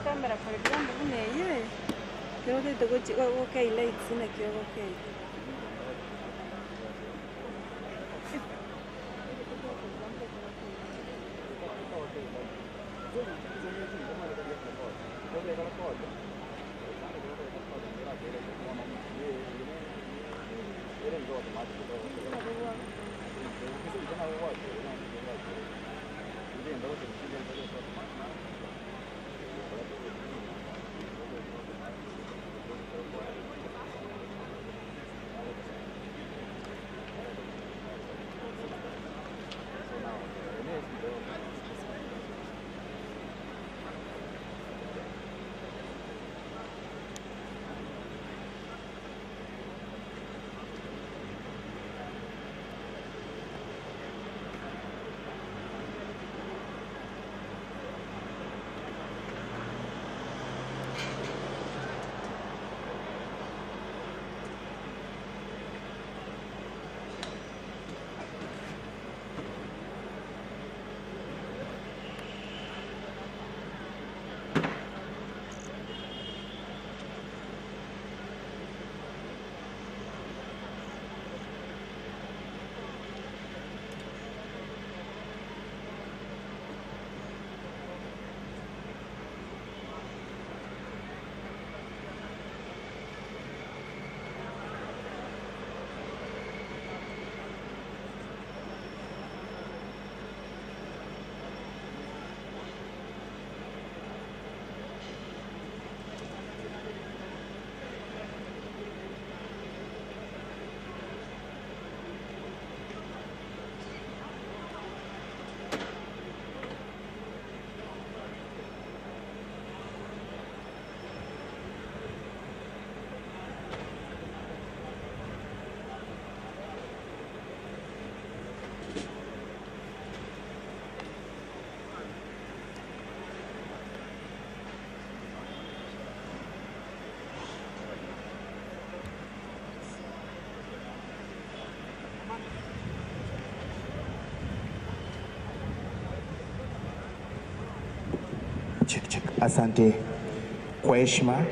camera for example, you know, the okay, lights in a okay. Check. Asante kwa heshima.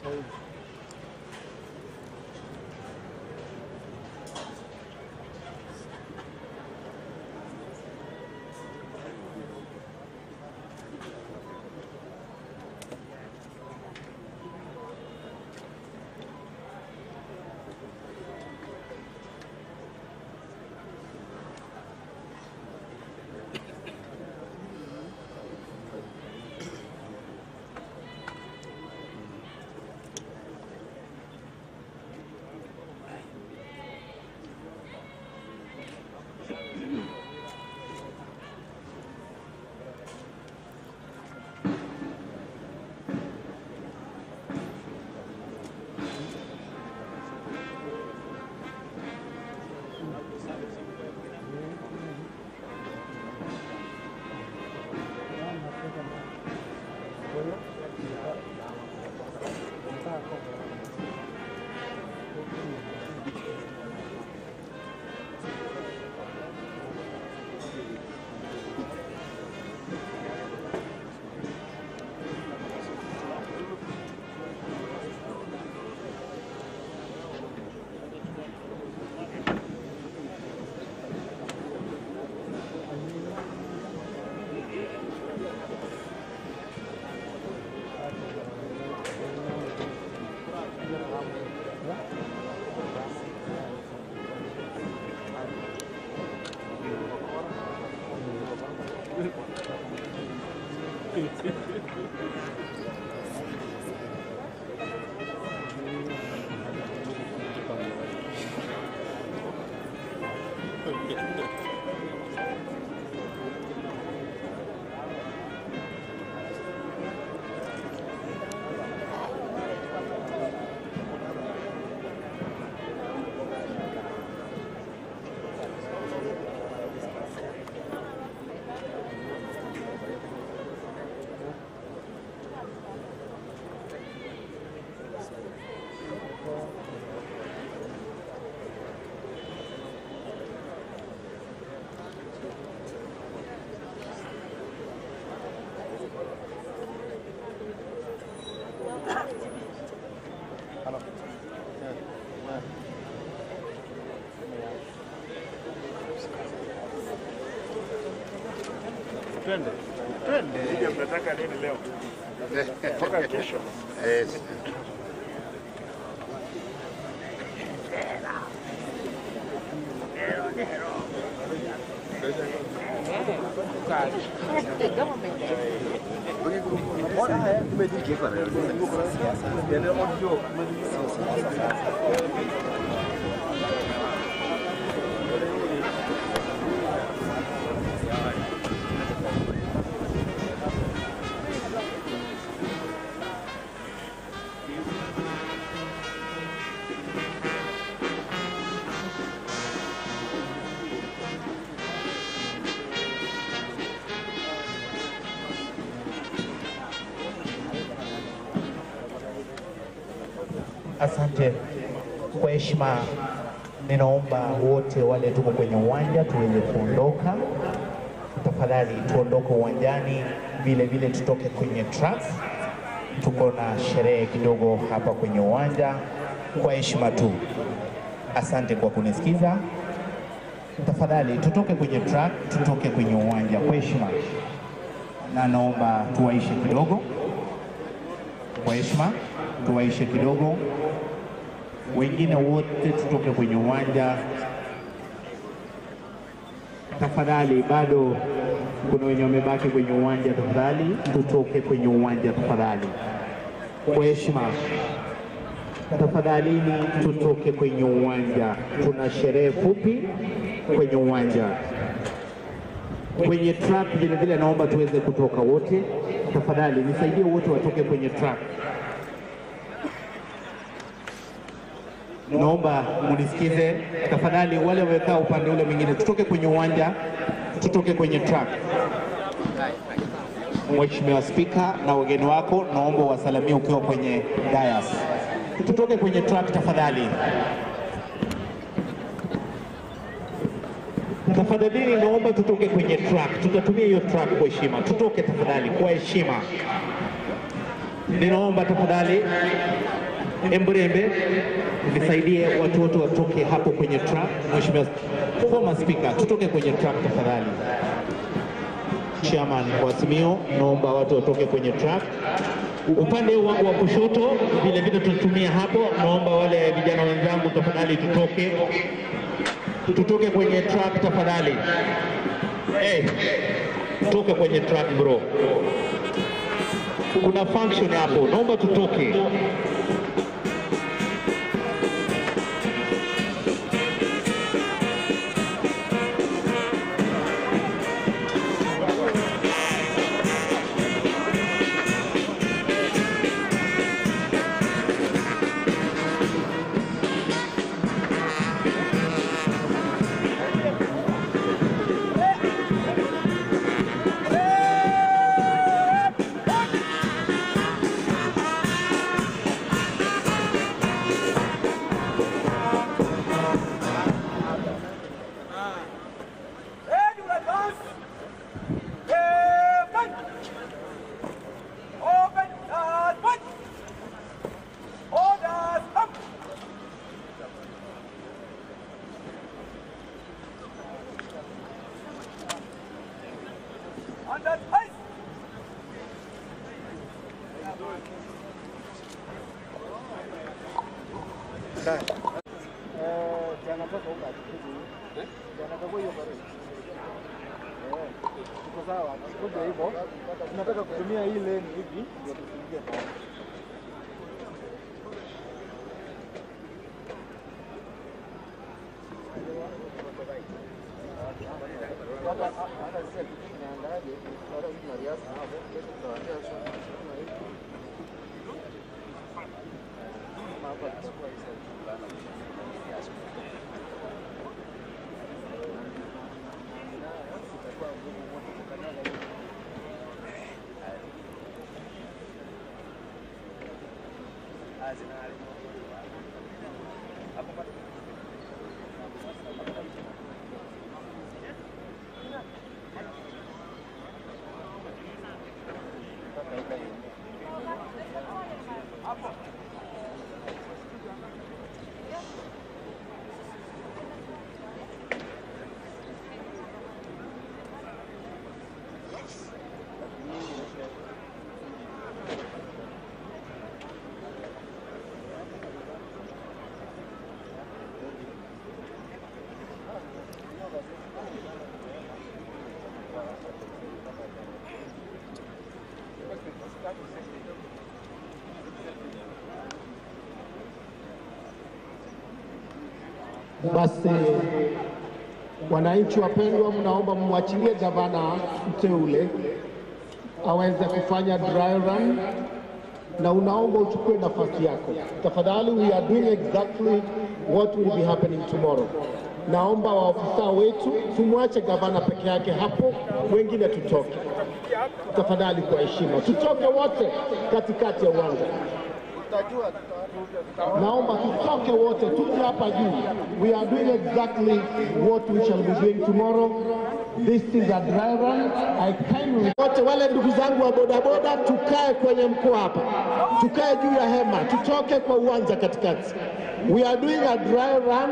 Sorry. Twende. Ndio mnataka nini leo? Mpaka kesho. Asante. Kwa heshima, ninaomba wote wale tuko kwenye uwanja tuweze kuondoka. Tafadhali tuondoke uwanjani, vile vile tutoke kwenye track. Tuko na sherehe kidogo hapa kwenye uwanja, kwa heshima tu. Asante kwa kunisikiza. Tafadhali tutoke kwenye track, tutoke kwenye uwanja kwa heshima. Na naomba tuwaishe kidogo. Kwa heshima, tuwaishe kidogo. Wengine wote tutoke kwenye uwanja. Tafadhali, bado kuna wenye wamebaki kwenye uwanja. Tafadhali tutoke kwenye uwanja tafadhali. Kwa heshima, tafadhalini tutoke kwenye uwanja. Tuna sherehe fupi kwenye uwanja. Kwenye track vile vile naomba tuweze kutoka wote. Tafadhali nisaidie wote watoke kwenye track. Naomba munisikize tafadhali, wale wamekaa upande ule mwingine tutoke kwenye uwanja, tutoke kwenye track. Mheshimiwa Spika na wageni wako, naomba wasalimie ukiwa kwenye dais. Tutoke kwenye track tafadhali. Tafadhali naomba tutoke kwenye track. Tutatumia hiyo track kwa heshima. Tutoke tafadhali kwa heshima. Ninaomba tafadhali Embrembe nisaidie watu wote watoke hapo kwenye track. Mheshimiwa former speaker, tutoke kwenye track tafadhali. Chairman wa Simio, naomba watu watoke kwenye track. Upande wa kushoto vile vile tutatumia hapo. Naomba wale vijana wenzangu tafadhali tutoke kwenye track tafadhali. Toka kwenye track bro. Kuna function hapo, naomba tutoke. Tunataka kutumia hii lane hivi ndio tufikie pale. Basi wananchi wapendwa, mnaomba mwachilie gavana mteule aweze kufanya dry run, na unaomba uchukue nafasi yako tafadhali. We are doing exactly what will be happening tomorrow. Naomba waafisa wetu tumwache gavana peke yake hapo, wengine tutoke tafadhali, kwa heshima tutoke wote katikati ya uwanja. Naomba tutoke wote tuje hapa juu. We are doing exactly what we shall be doing tomorrow. This is a dry run. I kindly wote wale ndugu zangu wa bodaboda, tukae kwenye mkoa hapa, tukae juu ya hema, tutoke kwa uwanja katikati. We are doing a dry run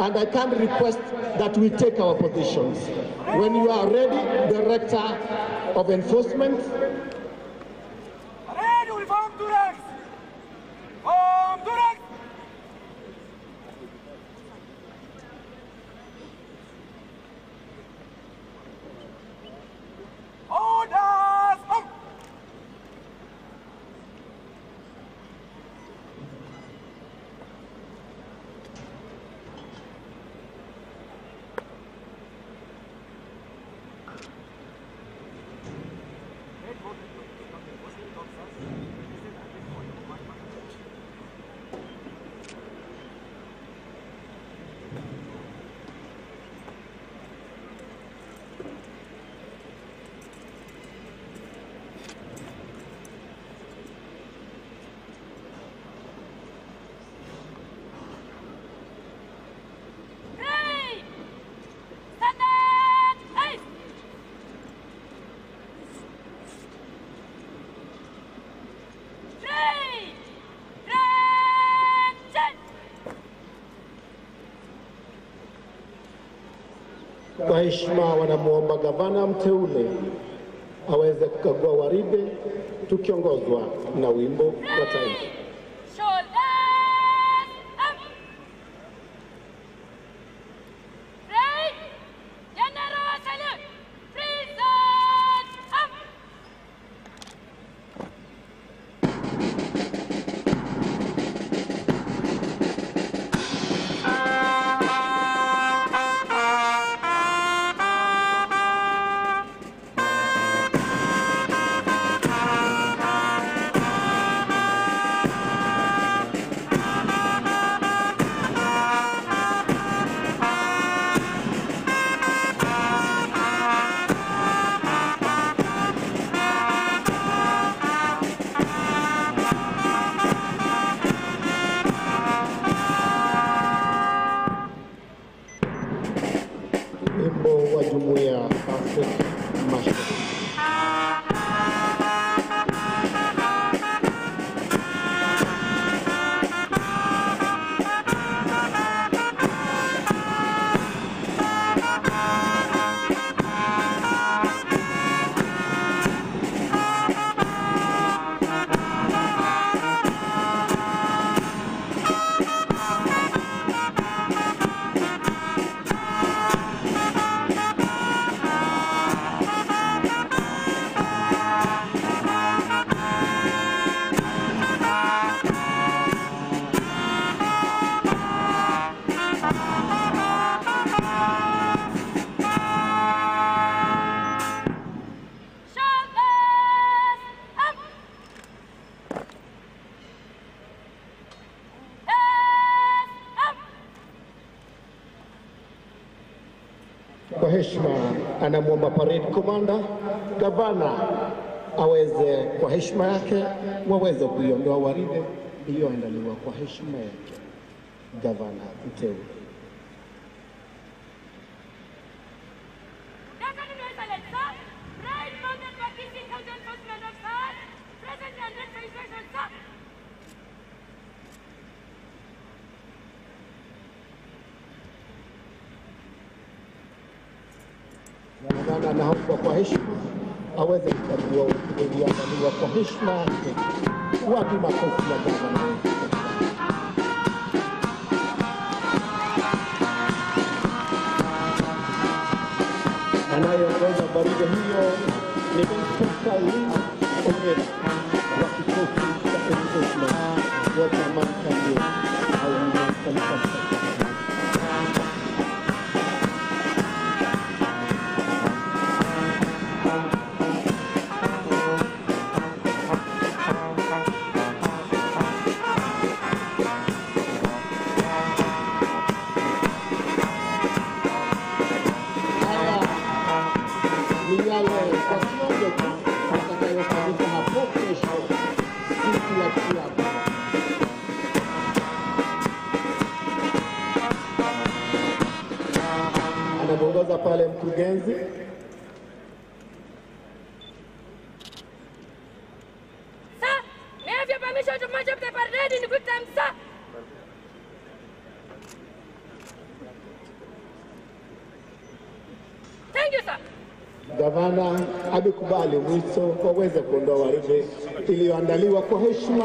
and I can request that we take our positions. When you are ready, Director of Enforcement. Kwa heshima wanamuomba gavana mteule aweze kukagua waride, tukiongozwa na wimbo wa taifa. Wimbo wa Jumuiya Afrika Mashariki. Kwa heshima anamwomba parade commander gavana aweze kwa heshima yake waweze kuiondoa waride iliyoandaliwa kwa heshima yake gavana mteule. Gavana anaomba kwa heshima aweze kukagua iliyoandaliwa kwa heshima yake. Wapi makofi ya gavana? Anayeongoza baridi hiyo ni Inspector Linda Ongera wa kikosi cha enforcement wa Tamani Kambio au Taifa. pale mkurugenzi. Sir, may I have your permission to march up the parade in good time, sir? Thank you, sir. Gavana amekubali mwito waweze kuondoa waridi iliyoandaliwa kwa heshima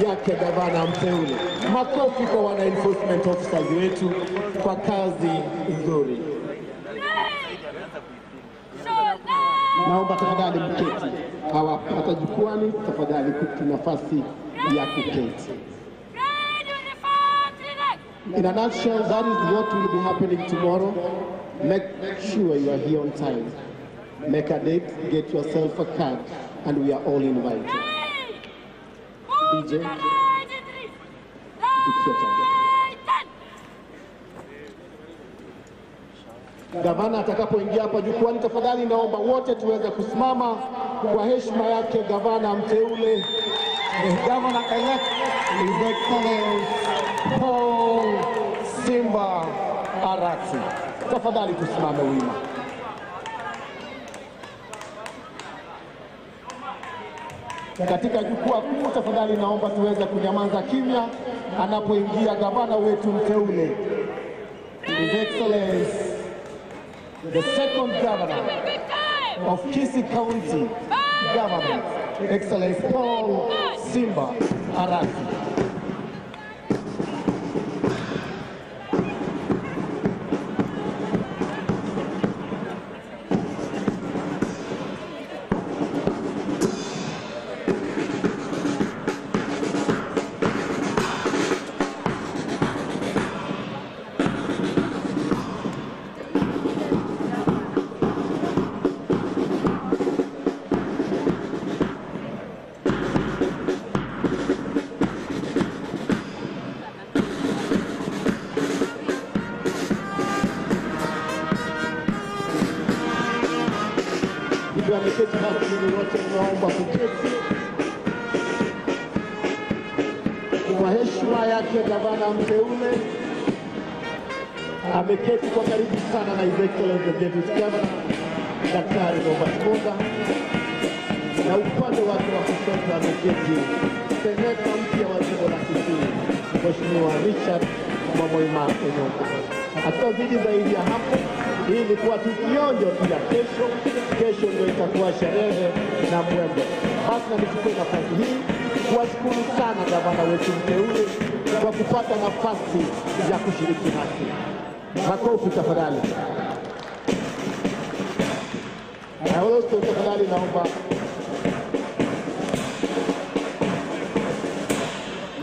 yake gavana mteule. Makofi kwa wana enforcement officers wetu kwa kazi nzuri. Naomba tafadhali mketi. Hawa hata jukwani tafadhali kuti nafasi ya kuketi. In a nutshell, that is what will be happening tomorrow. Make sure you are here on time. Make a date, get yourself a card, and we are all invited. DJ, it's your turn. Gavana atakapoingia hapa jukwani, tafadhali naomba wote tuweze kusimama kwa heshima yake gavana mteule. Governor elect His Excellency Paul Simba Arati. Tafadhali tusimame wima. Katika jukwaa kuu tafadhali naomba tuweze kunyamaza kimya anapoingia gavana wetu mteule. His Excellency the second governor of Kisii County Government, Excellency Paul Simba Arati. Ameketi hapa wote naomba kuketi. Kwa heshima yake gavana mteule ameketi kwa karibu sana na His Excellency the Deputy Governor Daktari Robert Monda, na upande wake wa kushoto ameketi seneta mpya wa jimbo la Kisii Mheshimiwa Richard Mwamoima Enyoka. Hatuzidi zaidi ya hapo. Hii ilikuwa tu kionjo ya kesho. Kesho ndio itakuwa sherehe na mwembe. Basi na nichukue nafasi hii kuwashukuru sana gavana wetu mteule kwa kupata nafasi ya kushiriki nasi. Makofi tafadhali. Na wote tafadhali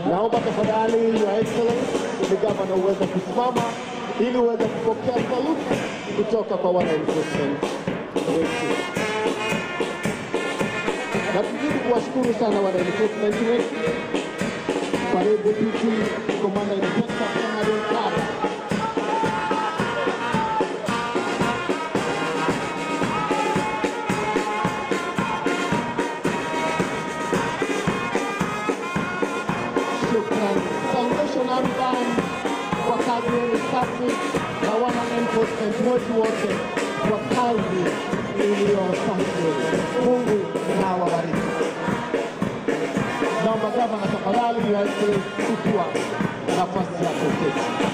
naomba tafadhali Your Excellency the governor uweze kusimama ili uweze kupokea salute kutoka kwa wana enforcement wetu. Na tuzidi kuwashukuru sana wana enforcement wetu. Parade Deputy Commander Inspector General Kara. Shukran. Salvation Army Band kwa kazi yenu safi na wana enforcement wetu wote kwa kazi iliyo safi. Mungu na awabariki. Naomba gavana tafadhali Your Excellency kuchukua nafasi ya kuketi.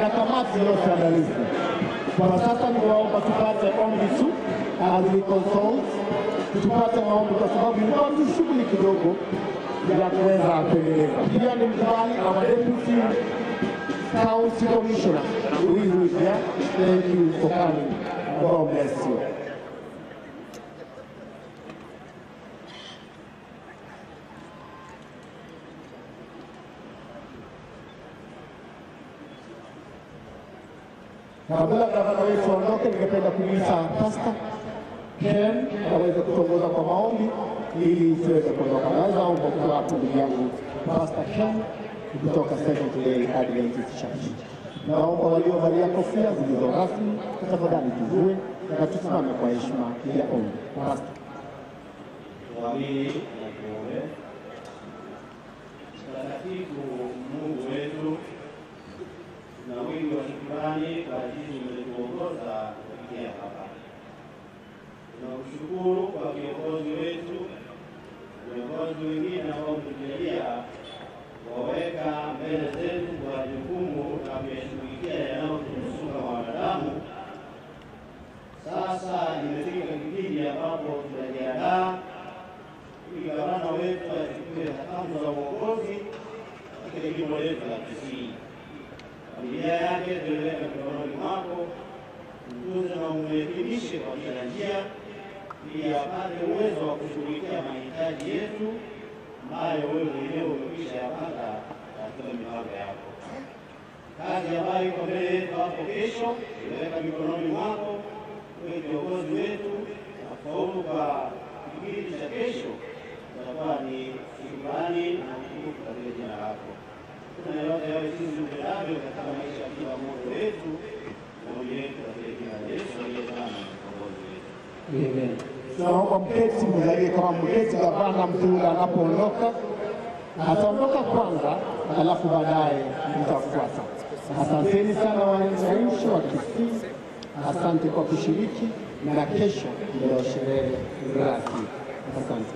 Na kamati yote andalizi. Kwa sasa niwaomba tupate ombi tu as we consult, tupate maombi kwa sababu ilikuwa tu shughuli kidogo ya kuweza kuendeleza. Pia ni mkubali our deputy county commissioner who is here. Thank you for coming. God bless you. Kabla gavana wetu aondoke, ningependa kumuita Pastor Ken aweze kutongoza kwa maombi ili tuweze kuondoka. Naweza omba kwa hapo ndugu yangu Pastor Ken kutoka Seventh-day Adventist Church. Naomba waliovalia kofia zilizo rasmi tafadhali tuvue. na tusimame kwa heshima ya ombi. Tuamini na tuombe. Mtakatifu Mungu wetu, na wingi wa shukrani kwa jinsi umetuongoza kufikia hapa. Tunakushukuru kwa viongozi wetu, viongozi wengine ambao umetujalia waweka mbele zetu kwa jukumu la kuyashughulikia yanayotuhusu kama wanadamu. Sasa imefika kipindi ambapo tunajiandaa ili gavana wetu achukue hatamu za uongozi katika jimbo letu la Kisii. Familia yake tuliweka mikononi mwako, mtunze na umrekebishe kwa kila njia ili apate uwezo wa kushughulikia mahitaji yetu ambayo wewe mwenyewe umekwisha yapanga katika mipango yako. Kazi ambayo iko mbele yetu hapo kesho tuliweka mikononi mwako, wewe kiongozi wetu, na kufaulu kwa kipindi cha kesho itakuwa ni shukrani na utukufu katika jina lako. Kuna yote yawe sisi upendavyo katika maisha ya kila mmoja wetu, na mmoja wetu katika jina la Yesu aliye sana mkombozi wetu. Amen. Tunaomba mketi, mzalie kama mketi, gavana mteule anapoondoka. Ataondoka kwanza, alafu baadaye mtafuata. Asanteni sana wananchi wa Kisii, asante kwa kushiriki, na kesho ndio sherehe rasmi. Asante.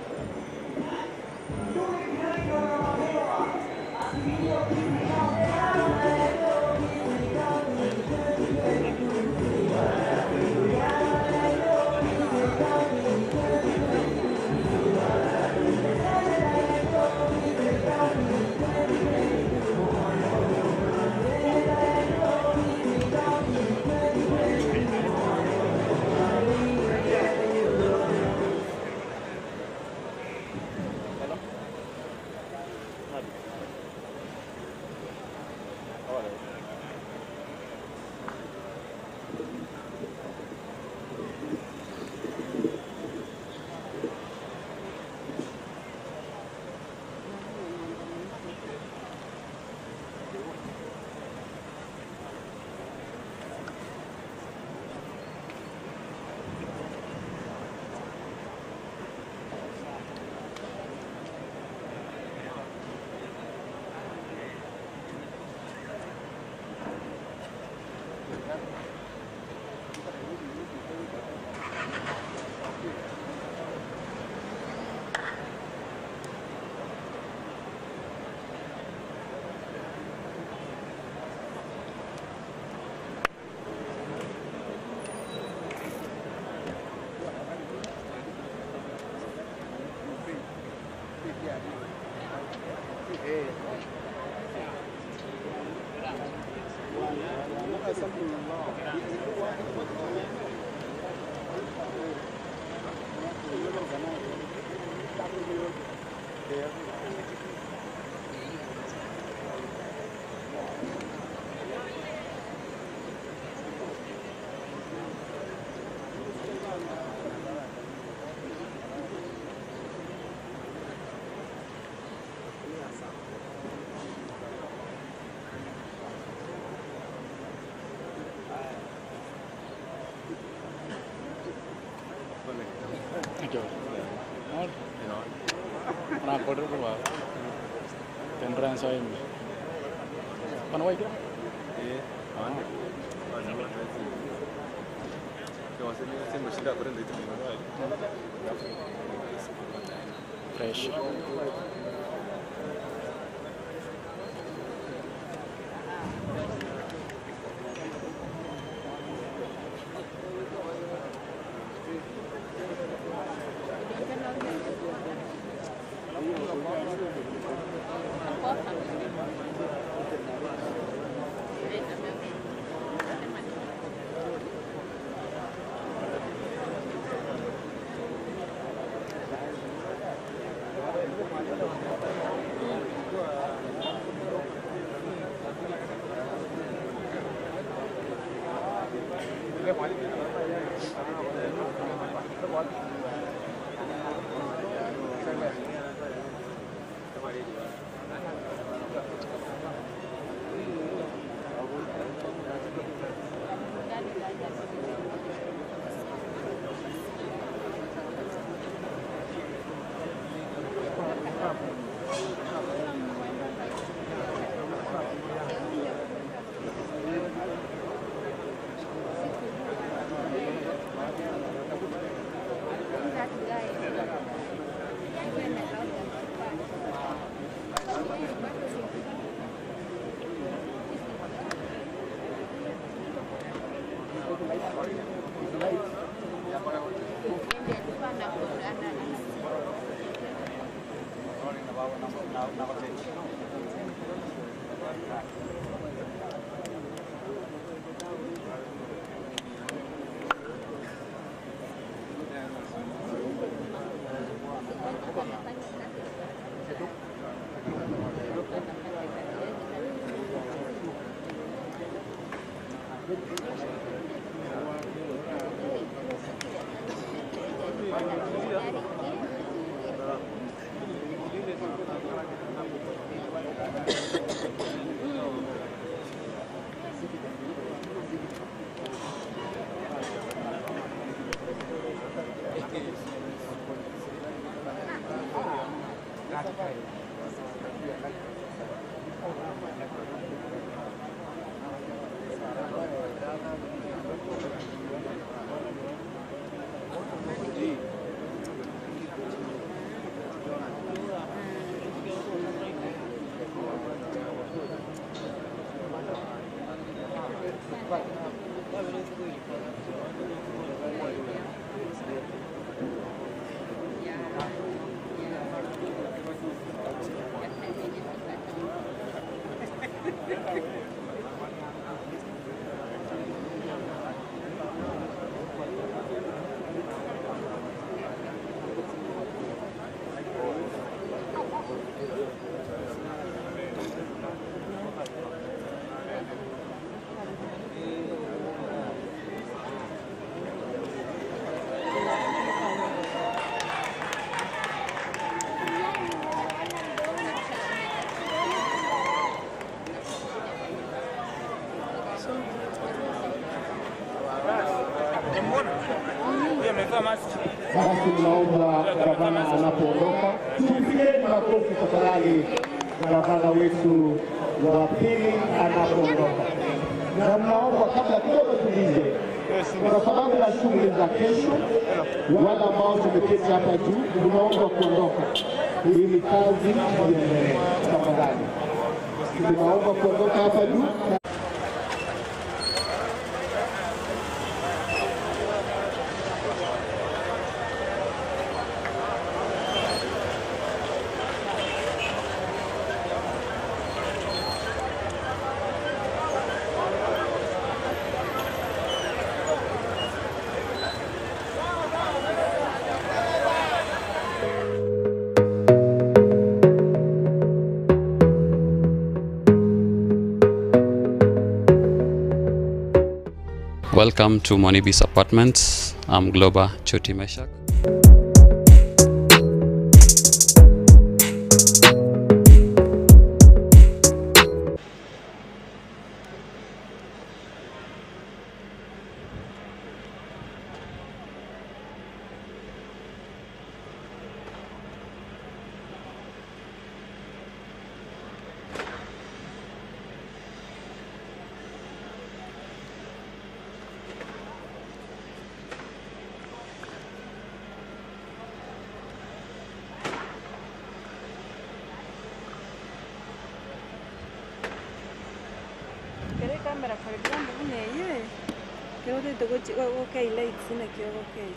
Anak border berapa? Tenderan saya ini. Panawai kira? Iya, mana? Kalau saya mesti tak berhenti itu. Fresh. Basi naomba gavana anapoondoka tupigeni makofi tafadhali gavana wetu wa pili anapoondoka. Na naomba kabla kidogo tulize, kwa sababu ya shughuli za kesho, wale ambao tumeketi hapa juu tunaomba kuondoka ili kazi iendelee. Tafadhali tunaomba kuondoka hapa juu. Welcome to Monibis Apartments. I'm Globa Choti Meshak. Kamera karibia mbona yeye kero de dogo chiwa okay lights na kyo okay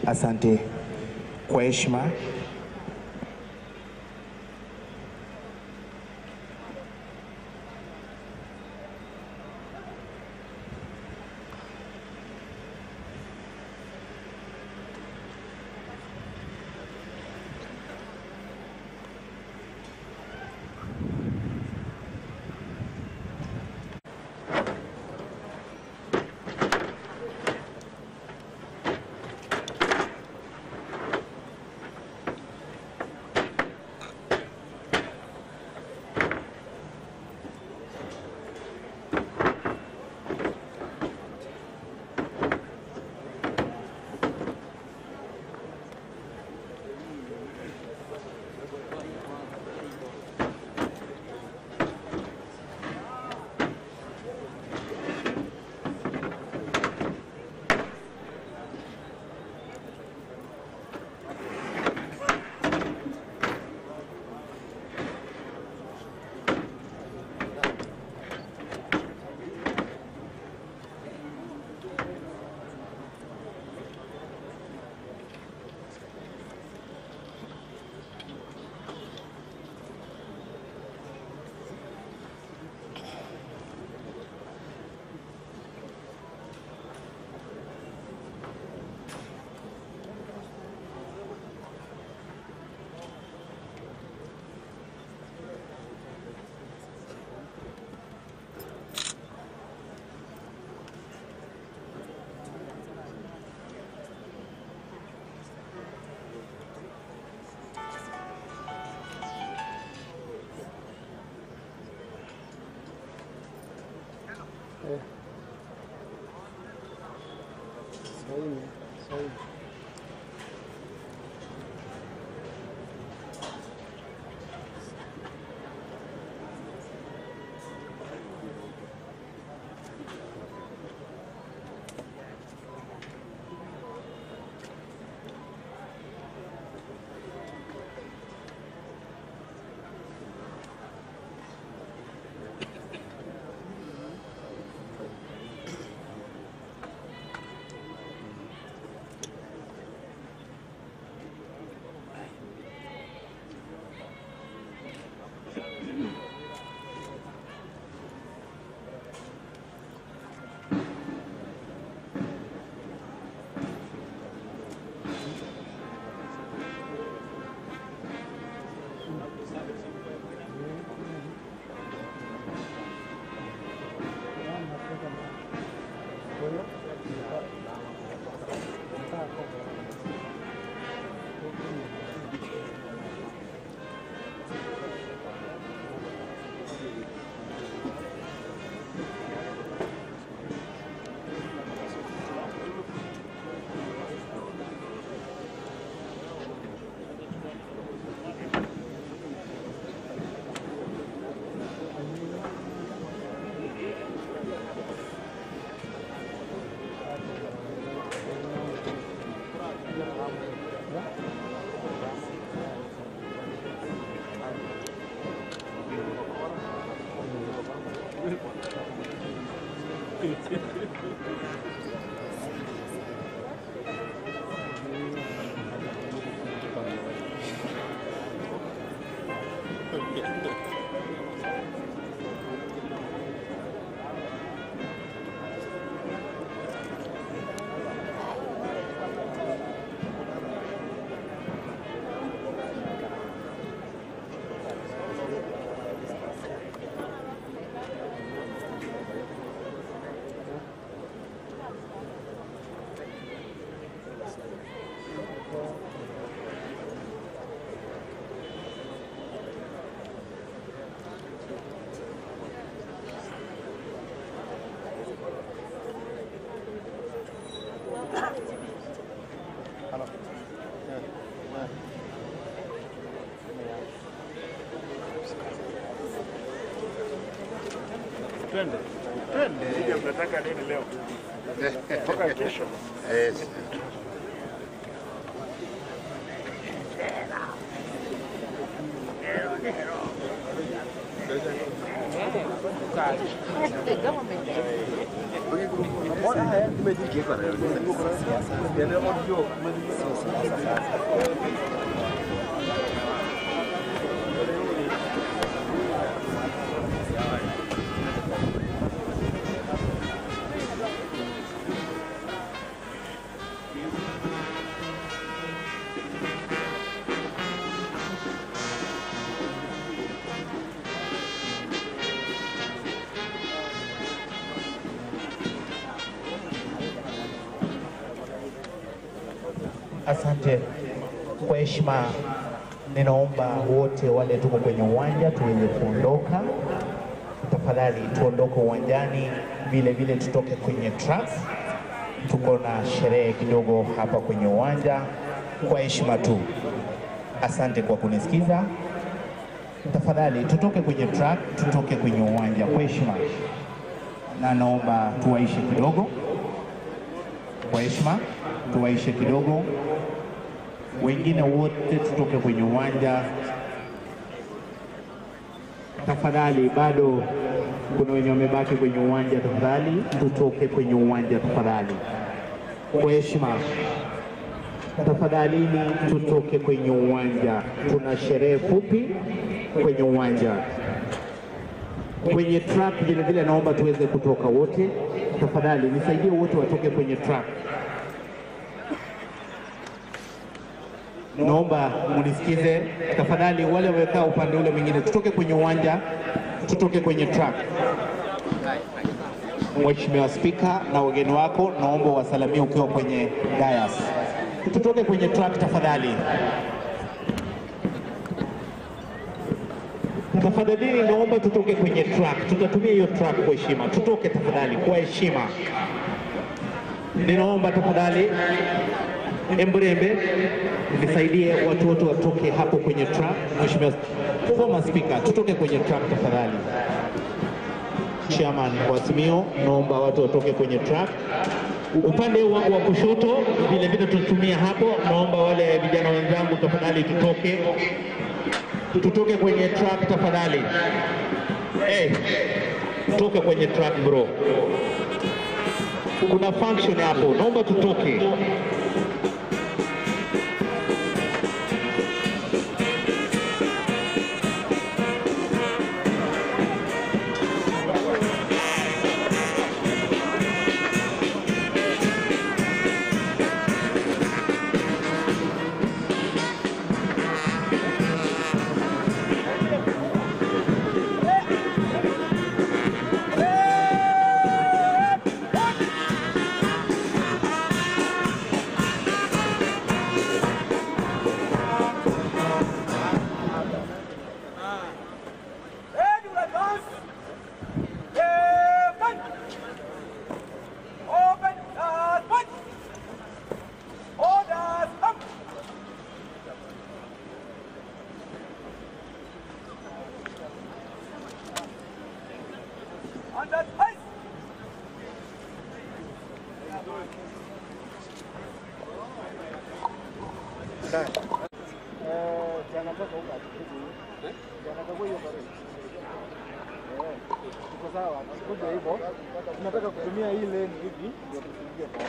Asante kwa heshima. Twende. Twende. Mnataka nini leo? Toka kesho. Asante. Kwa heshima, ninaomba wote wale tuko kwenye uwanja tuweze kuondoka. Tafadhali tuondoke uwanjani, vile vile tutoke kwenye track. Tuko na sherehe kidogo hapa kwenye uwanja. Kwa heshima tu, asante kwa kunisikiza. Tafadhali tutoke kwenye track, tutoke kwenye uwanja kwa heshima, na naomba tuwaishe kidogo. Kwa heshima tuwaishe kidogo, wengine wote tutoke kwenye uwanja tafadhali. Bado kuna wenye wamebaki kwenye uwanja, tafadhali tutoke kwenye uwanja tafadhali. Kwa heshima, tafadhalini tutoke kwenye uwanja. Tuna sherehe fupi kwenye uwanja. Kwenye track vile vile naomba tuweze kutoka wote tafadhali, nisaidie wote watoke kwenye track. Naomba munisikize tafadhali, wale wamekaa upande ule mwingine tutoke kwenye uwanja, tutoke kwenye track. Mheshimiwa Spika na wageni wako, naomba wasalimie ukiwa kwenye dais. Tutoke kwenye track tafadhali. Tafadhali naomba tutoke kwenye track. Tutatumia hiyo track kwa heshima. Tutoke tafadhali kwa heshima. Ninaomba tafadhali Embrembe nisaidie watu wote watoke hapo kwenye track. Mheshimiwa former speaker, tutoke kwenye track tafadhali. Chairman wa Simio, naomba watu watoke kwenye track. Upande wa kushoto vile vile tutumia hapo, naomba wale vijana wenzangu tafadhali tutoke kwenye track tafadhali. Toka kwenye track bro. Kuna function hapo, naomba tutoke. Tunataka kutumia hii lane hivi ndio tusiingie kwa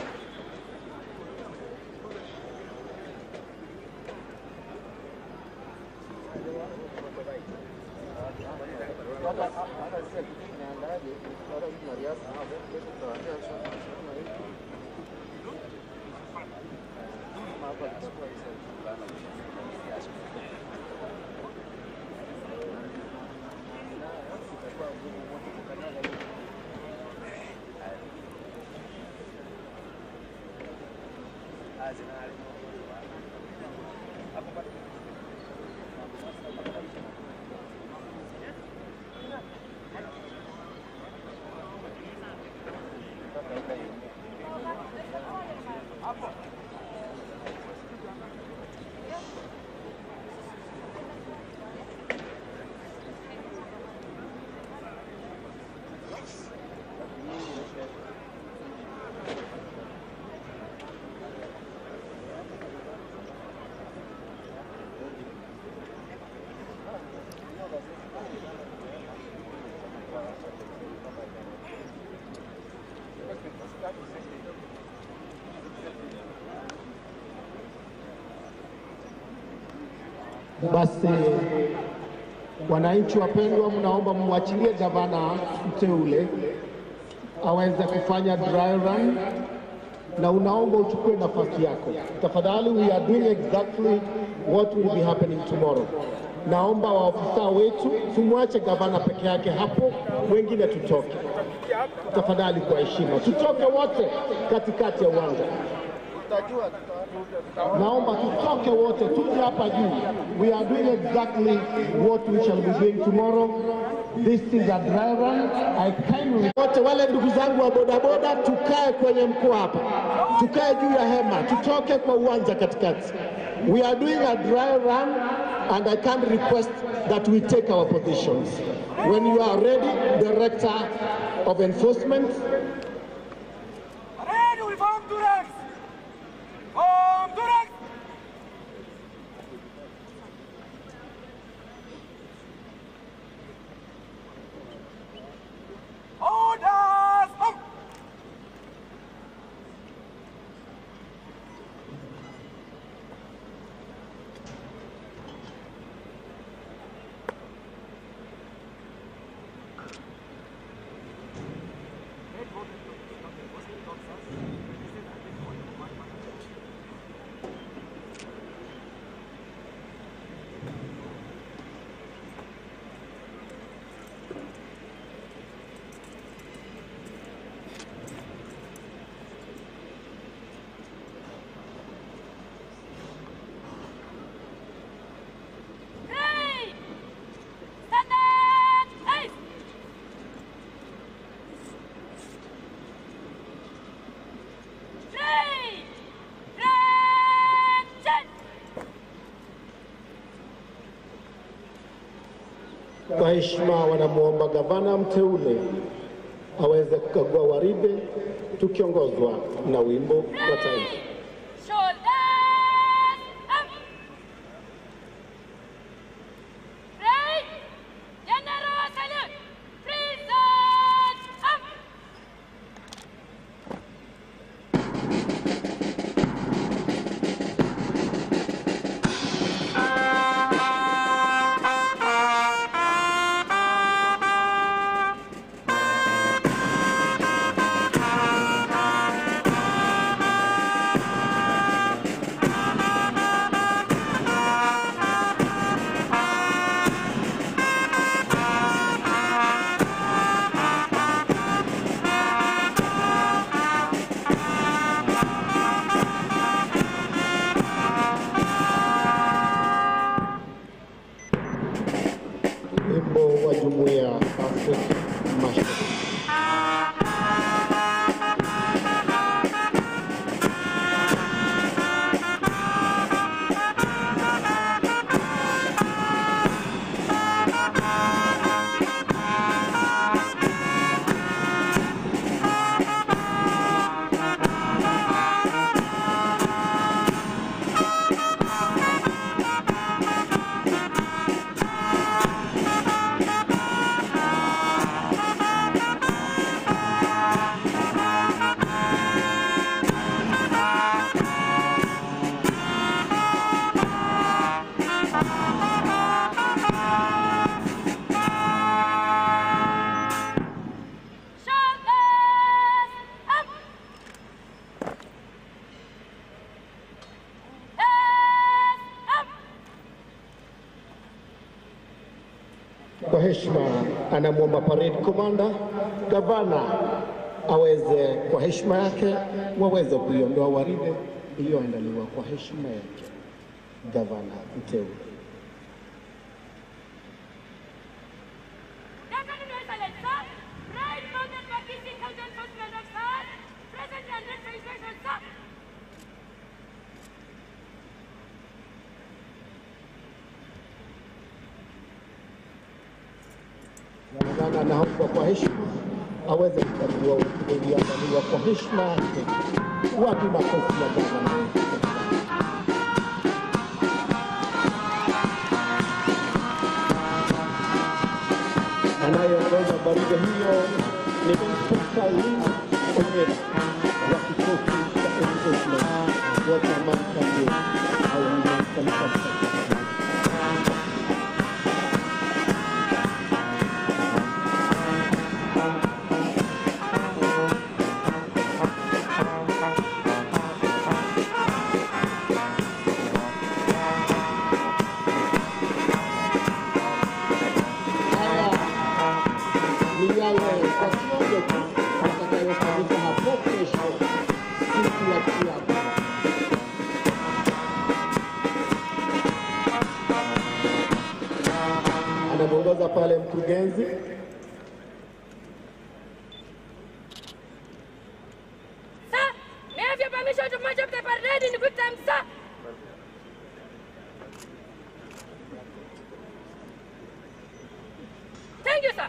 Basi wananchi wapendwa, mnaomba mwachilie gavana mteule aweze kufanya dry run, na unaomba uchukue nafasi yako tafadhali. We are doing exactly what will be happening tomorrow. Naomba waafisa wetu tumwache gavana peke yake hapo, wengine tutoke tafadhali, kwa heshima tutoke wote katikati ya uwanja. Naomba tutoke wote tuje hapa juu. We are doing exactly what we shall be doing tomorrow. This is a dry run. I kindly wote wale ndugu zangu wa bodaboda, tukae kwenye mkoa hapa, tukae juu ya hema, tutoke kwa uwanja katikati. We are doing a dry run and I can request that we take our positions. When you are ready, Director of Enforcement. Ready, we form two ranks. Orders! Kwa heshima wanamuomba gavana mteule aweze kukagua waride, tukiongozwa na wimbo wa taifa. Wimbo wa Jumuiya Afrika Mashariki. Kwa heshima anamwomba parade commander gavana aweze kwa heshima yake waweze kuiondoa waride iliyoandaliwa kwa heshima yake gavana mteule. Gavana anaomba kwa heshima aweze kukagua iliyoandaliwa kwa heshima yake. Wapi makofi ya gavana? Anayeongoza baridi hiyo ni Inspector Linda Onyeda wa kikosi cha enforcement wa Tamani Kambini au Taifa. anaongoza pale mkurugenzi. Sir, may I have your permission to march up the parade in quick time, sir? Thank you, sir.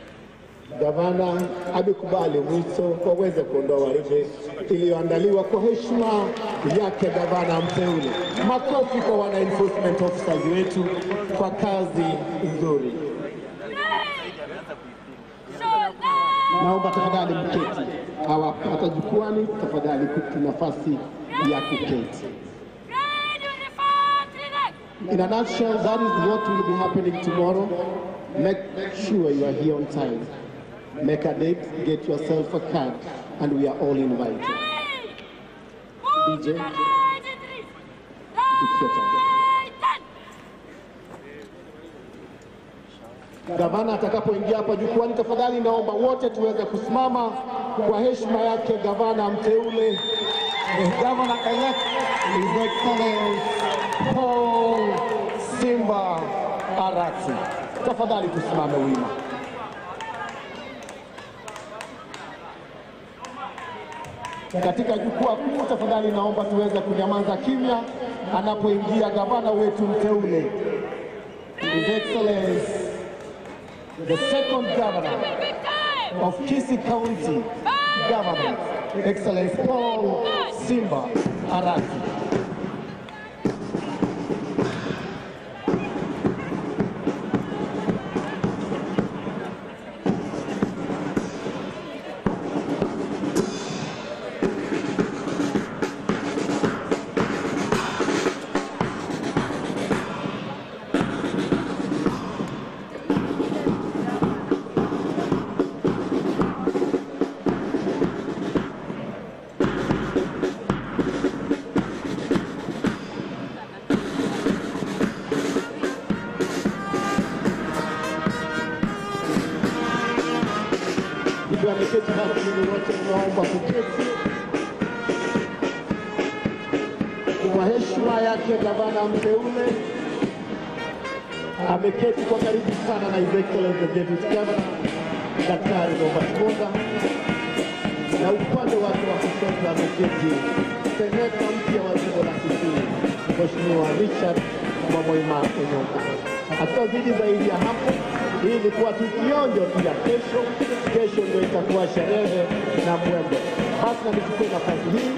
Gavana amekubali mwito kwa uweze kuondoa waridi iliyoandaliwa kwa heshima yake gavana mteule. Makofi kwa wana enforcement officers wetu kwa kazi nzuri. Naomba tafadhali mketi. Hawa hata jukwani tafadhali kuti nafasi ya kuketi. In a nutshell, that is what will be happening tomorrow. Make sure you are here on time. Make a date, get yourself a card, and we are all invited. DJ, it's your turn. Gavana atakapoingia hapa jukwani, tafadhali naomba wote tuweze kusimama kwa heshima yake gavana mteule. Governor elect His Excellency Paul Simba Arati. Tafadhali tusimame wima. Katika jukwaa kuu tafadhali naomba tuweze kunyamaza kimya anapoingia gavana wetu mteule. His Excellency the second governor of Kisii County Government, Excellency Paul Simba Arati. Ameketi hapa ili wote naomba kuketi. Kwa heshima yake gavana mteule ameketi kwa karibu sana na His Excellency the Deputy Governor Daktari Robert, na upande wake wa kushoto ameketi seneta mpya wa jimbo la Kisii Mheshimiwa Richard Mwamoima Onyoka. Hatuzidi zaidi ya hapo. Hii ni kwa tukionjo pia kesho. Kesho ndio itakuwa sherehe na mwembe. Basi na nichukue nafasi hii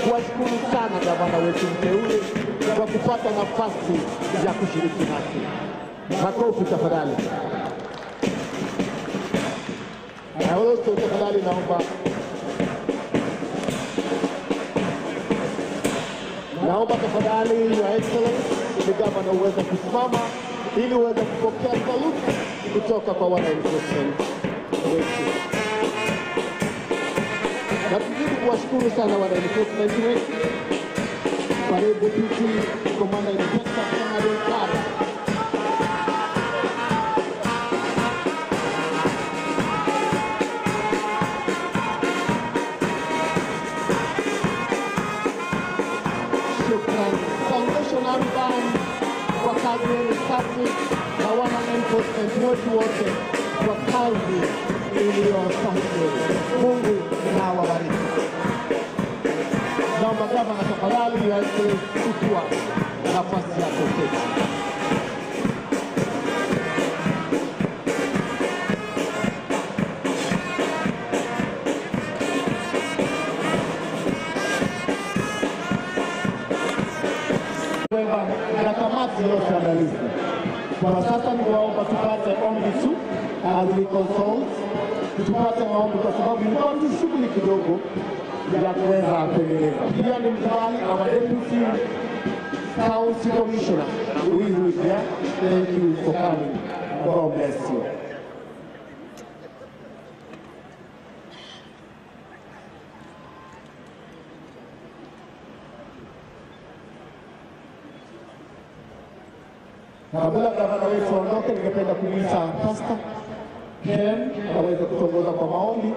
kuwashukuru sana gavana wetu mteule kwa kupata nafasi ya kushiriki nasi. Makofi tafadhali. Na wote tafadhali naomba tafadhali Your Excellency the governor uweze kusimama ili uweze kupokea saluti kutoka kwa wana enforcement wetu. Na tuzidi kuwashukuru sana wana enforcement wetu. Parade Deputy Commander Inspector General Foundation Arban kwa kazi yenu safi na wana enforcement wetu wote kwa kazi iliyosafi. Mungu na awabariki. Naomba gavana tafadhali aweze kuchukua nafasi yake keti. Na kamati yote andalizi. Kwa sasa niwaomba tupate ombi tu as we consult, tupate maombi kwa sababu ni tu shughuli kidogo ya kuweza kuendeleza. Pia ni mkubali our deputy county commissioner who is here. Thank you for coming. God bless you. Kabla gavana wetu aondoke, ningependa kumwita Pastor Ken aweze kutongoza kwa maombi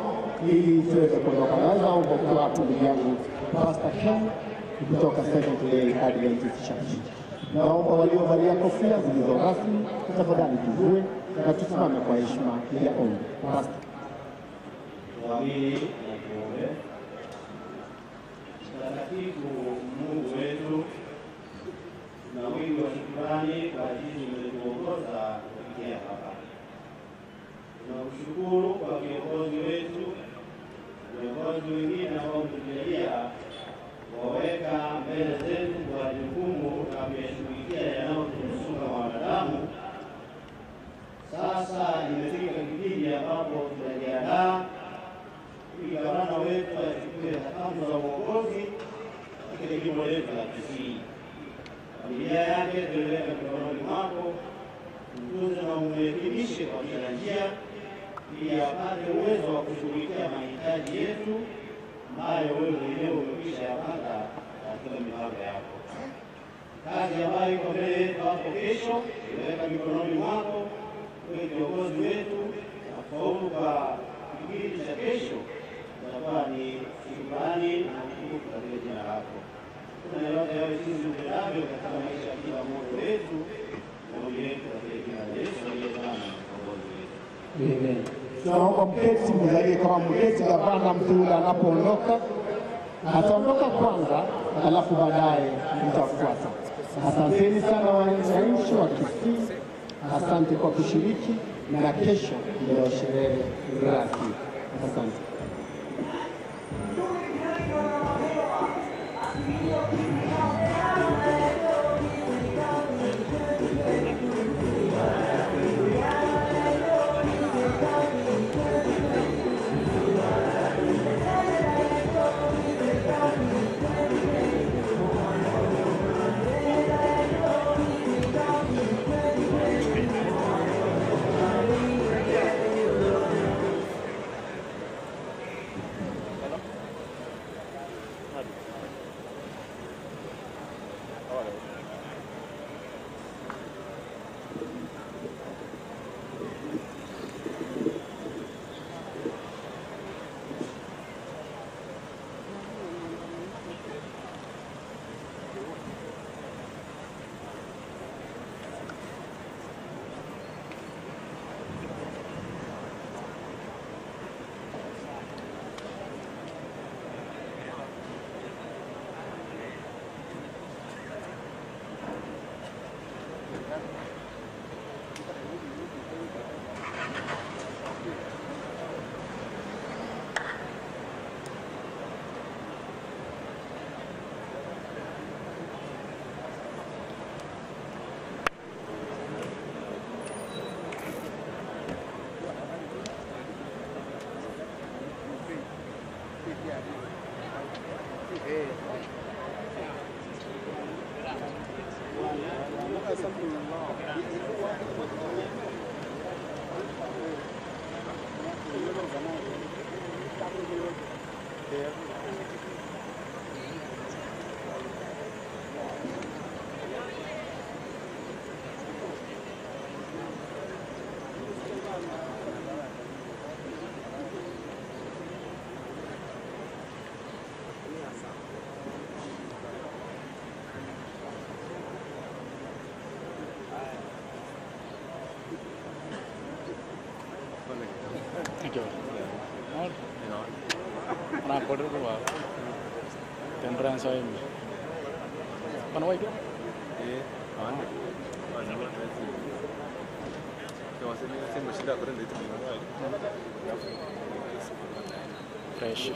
ili tuweze kuondoka. Naweza omba kwa watu ndugu yangu Pastor Ken kutoka Seventh-day Adventist Church. Naomba waliovalia kofia zilizo rasmi tafadhali tuvue. na tusimame kwa heshima ya ombi. Tuamini na tuombe. Mtakatifu Mungu wetu, na wingi wa shukrani kwa ajili umetuongoza kufikia hapa. Tunakushukuru kwa viongozi wetu, viongozi wengine ambao tumejalia waweka mbele zetu kwa jukumu la kuyashughulikia yanayotuhusu wanadamu. Sasa imefika kipindi ambapo tunajiandaa ili gavana wetu achukue hatamu za uongozi katika jimbo letu la Kisii. Familia yake tuliweka mikononi mwako, mtunze na umrekebishe kwa kila njia ili apate uwezo wa kushughulikia mahitaji yetu ambayo wewe mwenyewe umekwisha yapanga katika mipango yako. Kazi ambayo iko mbele yetu hapo kesho tuliweka mikononi mwako, wewe kiongozi wetu, na kufaulu kwa kipindi cha kesho itakuwa ni shukrani na utukufu katika jina lako. Kuna yote yawe sisi upendavyo katika maisha ya kila mmoja wetu na mwili wetu katika jina la Yesu aliye Bwana na mkombozi wetu. Amen. Tunaomba mketi mzalie kama mketi, gavana mteule anapoondoka ataondoka kwanza, alafu baadaye mtafuata. Asanteni sana wananchi wa Kisii, asante kwa kushiriki, na kesho ndio sherehe rasmi. Asante. Anak border keluar. Tendran saya ini. Panwai itu? Mana? Kalau Simba sudah keren itu. Fresh.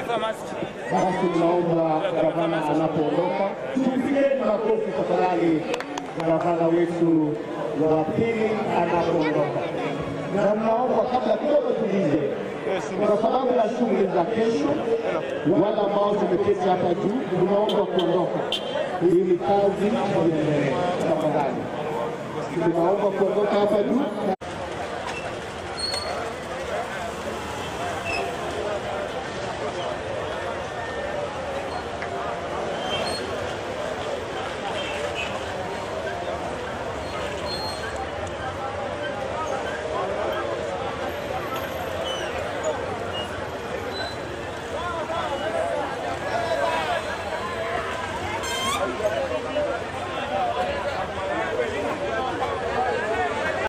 Basi naomba gavana anapoondoka tupigeni makofi tafadhali gavana wetu wa pili anapoondoka. Na naomba kabla kidogo tulize, kwa sababu ya shughuli za kesho, wale ambao tumeketi hapa juu tunaomba kuondoka ili kazi iendelee. Tafadhali tunaomba kuondoka hapa juu.